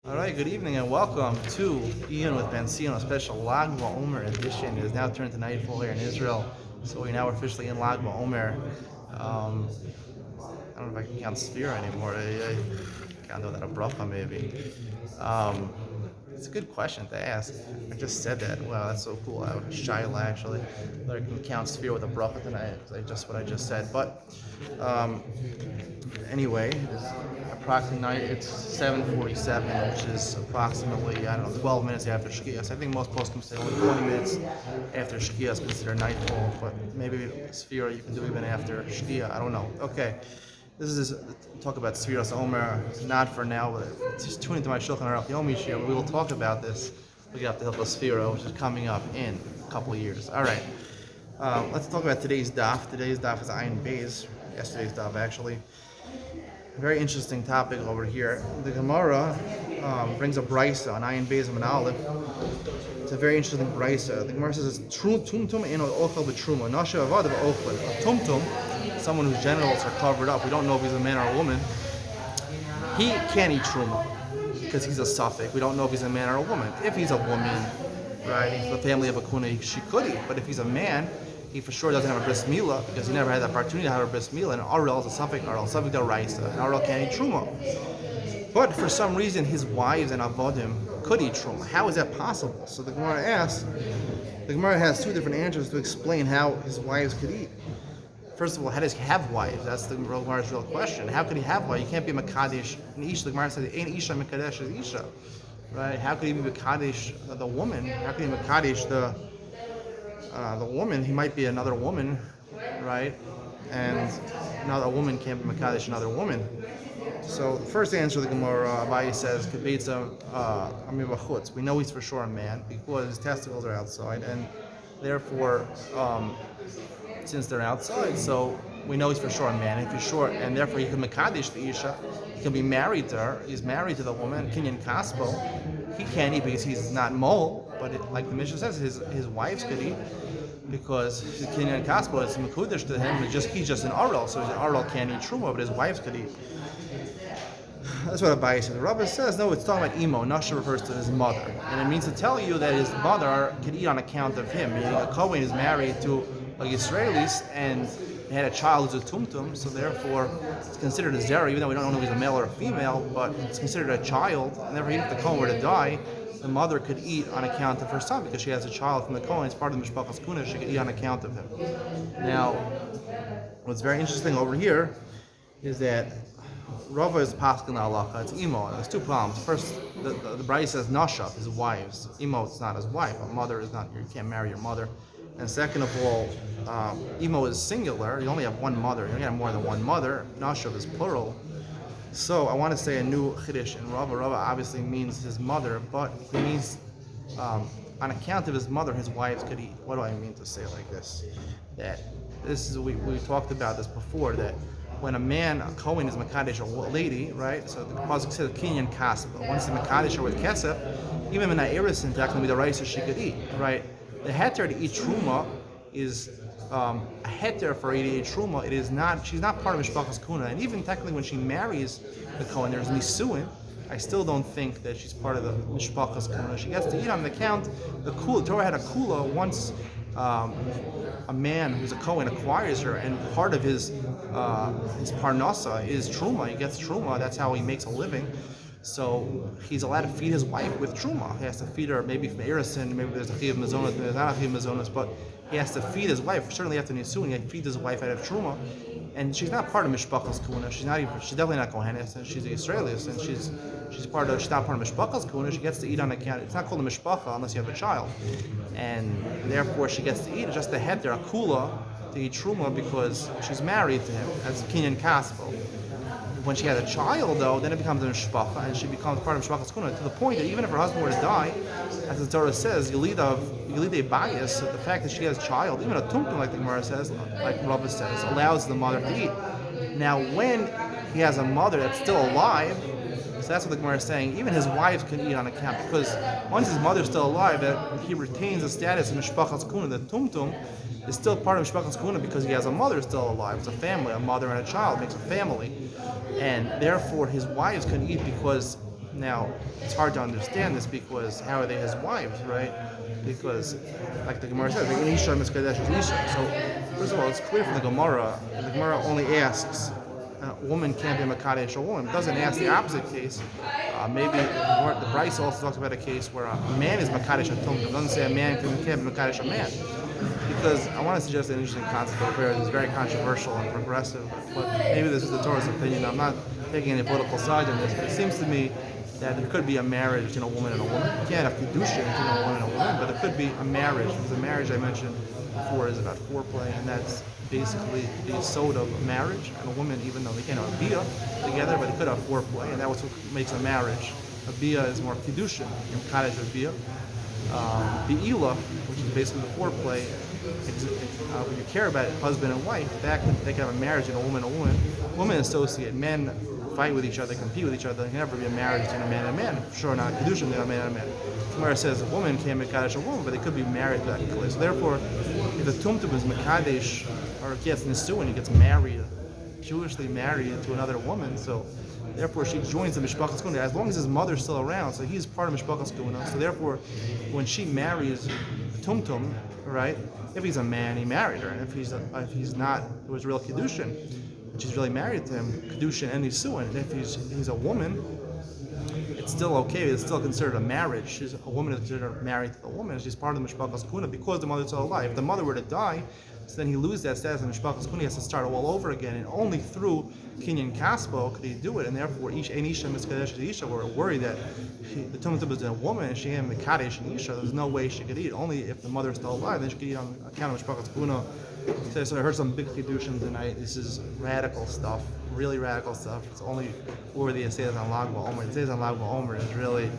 All right, good evening and welcome to Iyun with Benzion, a special Lag BaOmer edition. It is now turned to nightfall here in Israel, so we're now officially in Lag BaOmer. I don't know if I can count sphere anymore. I can't do that a bracha maybe. Um, it's a good question to ask. I just said that. Wow, that's so cool. I was Shaila actually. That I can count sphere with a bracha tonight. Just what I just said. But anyway, it's approximately it's 7:47, which is approximately, I don't know, 12 minutes after Shkia. So I think most poskim say only 20 minutes after Shkia is considered nightfall, but maybe Sphira you can do even after Shkia. I don't know. Okay. This is talk about Sfiras Omer. It's not for now, but just tune into my Shulchan Aruch Yomi Shir. We will talk about this. We got the help of Sfira, which is coming up in a couple of years. All right. Let's talk about today's daf. Today's daf is Iyun Beis. Yesterday's daf, actually. Very interesting topic over here. The Gemara brings a brisa on Iyun Beis and Aleph. It's a very interesting brisa. The Gemara says, "Tumtum eno ochel b'truma, nasha avad b'ochel." A tumtum, someone whose genitals are covered up. We don't know if he's a man or a woman. He can't eat truma because he's a suffix. We don't know if he's a man or a woman. If he's a woman, right, he's the family of a kuna, she could eat. But if he's a man, he for sure doesn't have a bris milah because he never had the opportunity to have a bris milah. And Arel is a suffix suffix del raisa, and Arel can't eat truma. But for some reason, his wives and avodim could eat truma. How is that possible? So the Gemara asks. The Gemara has two different answers to explain how his wives could eat. First of all, how does he have wives? That's the Gemara's real question. How could he have wives? You can't be Makadesh in Isha. The Gemara says, "Ein Isha Makadesh is Isha." Right? How could he be Makadesh the woman? How could he Makadesh the woman? He might be another woman, right? And another woman can't be Makadesh another woman. So the first answer the Gemara, Abaye says, Kabetza Amibachutz. We know he's for sure a man because his testicles are outside, and therefore, since they're outside, so we know he's for sure a man. If he's sure, and therefore he can Makadesh the Isha, he can be married to her. He's married to the woman, Kinyan Kaspo. He can't eat because he's not mole, but like the Mishnah says, his wives could eat because his Kinyan Kaspo is Mekudesh to him. He's just an Arel, so his Arel can't eat Truma, but his wives could eat. That's what Abaye says. The Rabbi says, no, it's talking about Imo. Nasha refers to his mother. And it means to tell you that his mother can eat on account of him. Meaning a Kohen is married to Israelis and they had a child who's a tumtum, so therefore it's considered a zera, even though we don't know if he's a male or a female, but it's considered a child. And therefore, even if the Kohen were to die, the mother could eat on account of her son because she has a child from the Kohen. It's part of the Mishpachas Kuna. She could eat on account of him. Now, what's very interesting over here is that Rava is Paskin Halacha, it's Imo. There's two problems. First, the Brayis says Nasha, his wives. Imo is not his wife. A mother is not, you can't marry your mother. And second of all, Imo is singular. You only have one mother. You only have more than one mother. Nasha is plural. So I want to say a new Chiddush in Rava. Rava obviously means his mother, but it means on account of his mother, his wives could eat. What do I mean to say like this? That this is we talked about this before, that when a man, a Kohen, is Makadesh, a lady, right? So the Pasuk says Kinyan Kaspa. Once the Makadesh are with Kesef, even in Na'iris, in fact, be the rice she could eat, right? The heter to eat truma is a heter for her to eat truma. It is not. She's not part of Mishpachas Kuna, and even technically when she marries the Kohen, there's nisuin. I still don't think that she's part of the Mishpachas Kuna. She gets to eat on the account. The Torah had a kula once. A man who's a Kohen acquires her, and part of his parnasa is truma. He gets truma. That's how he makes a living. So he's allowed to feed his wife with truma. He has to feed her maybe from erisin, maybe there's a chiv mazonas, maybe there's not a chiv mazonas, but he has to feed his wife. Certainly after nisuin, he feeds his wife out of truma. And she's not part of Mishpachas Kuna. She's definitely not Kohenes, and she's an Israelis, and she's not part of Mishpachas Kuna. She gets to eat on account. It's not called a Mishpacha unless you have a child, and therefore she gets to eat. It's just the heter, a kula, to eat truma because she's married to him as Kinyan Kaspo. When she has a child, though, then it becomes a mishpacha, and she becomes part of mishpachas kuna, to the point that even if her husband were to die, as the Torah says, you lead a bias, the fact that she has a child, even a tumtum, like the Gemara says, like Rava says, allows the mother to eat. Now, when he has a mother that's still alive, so that's what the Gemara is saying, even his wives can eat on account, because once his mother's still alive, that he retains the status of mishpachas kuna. The tumtum is still part of mishpachas kuna because he has a mother still alive. It's a family, a mother and a child makes a family. And therefore his wives can eat because Now, it's hard to understand this because how are they his wives, right? Because, like the Gemara says, like, Isha miskadesh is Isha. So, first of all, it's clear from the Gemara. The Gemara only asks, a woman can't be a Makadesh a woman. It doesn't ask the opposite case. Maybe the Bryce also talks about a case where a man is Makadesh a Tum. It doesn't say a man can't be Makadesh a man. Because I want to suggest an interesting concept over here that's very controversial and progressive, but maybe this is the Torah's opinion. I'm not taking any political side in this, but it seems to me that there could be a marriage between a woman and a woman. You can't have kedusha between a woman and a woman, but there could be a marriage, because a marriage I mentioned before is about foreplay, and that's basically the yesod of marriage. And a woman, even though they can't have a bia together, but they could have foreplay, and that's what makes a marriage. A bia is more kedusha, in kaddish with bia. Be'ila, which is basically the foreplay, when you care about husband and wife, they can have a marriage in a woman and a woman. Women associate, men fight with each other, compete with each other. There can never be a marriage between a man and a man. Sure, not a kedushin, they're a man and a man. Gemara says a woman can't be mekadesh a woman, but they could be married to that clearly. So therefore, if the tumtum is mekadesh or gets nisuin, he gets married, Jewishly married to another woman, so therefore she joins the mishpachas kuna as long as his mother's still around. So he's part of mishpachas kuna. So therefore, when she marries the tumtum, right? If he's a man, he married her, and if he's not, it was real kedushin. And she's really married to him, kedushin and nisuin. And if he's a woman, it's still okay. It's still considered a marriage. She's a woman is considered married to the woman. She's part of the mishpachas kuna because the mother's still alive. If the mother were to die, so then he loses that status in mishpachas kuna. He has to start all over again, and only through kinyan kaspo could he do it. And therefore, isha miskadesh isha. We're worried that the tumtum is a woman and she ain't mikadesh and isha. There's no way she could eat. Only if the mother's still alive, then she could eat on account of mishpachas kuna. So I heard some big chidushim tonight. This is radical stuff, really radical stuff. It's only worthy of says on Lag BaOmer. It says on Lag BaOmer is really,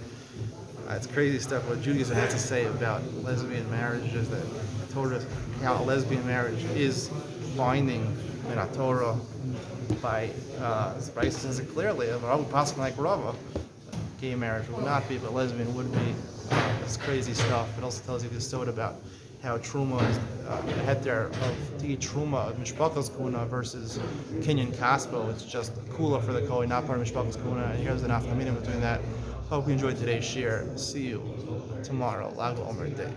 it's crazy stuff. What Judaism has to say about lesbian marriage is that Torah, how a lesbian marriage is binding in a Torah by Bryce says it clearly. If Rav passing like Rava, gay marriage would not be, but lesbian would be. It's crazy stuff. It also tells you this story about how truma is heter of to eat truma of mishpachas kuna versus kinyan kaspo. It's just kula for the kohen, not part of mishpachas kuna. And here's the nafka meaning between that. Hope you enjoyed today's share. See you tomorrow, Lag BaOmer day.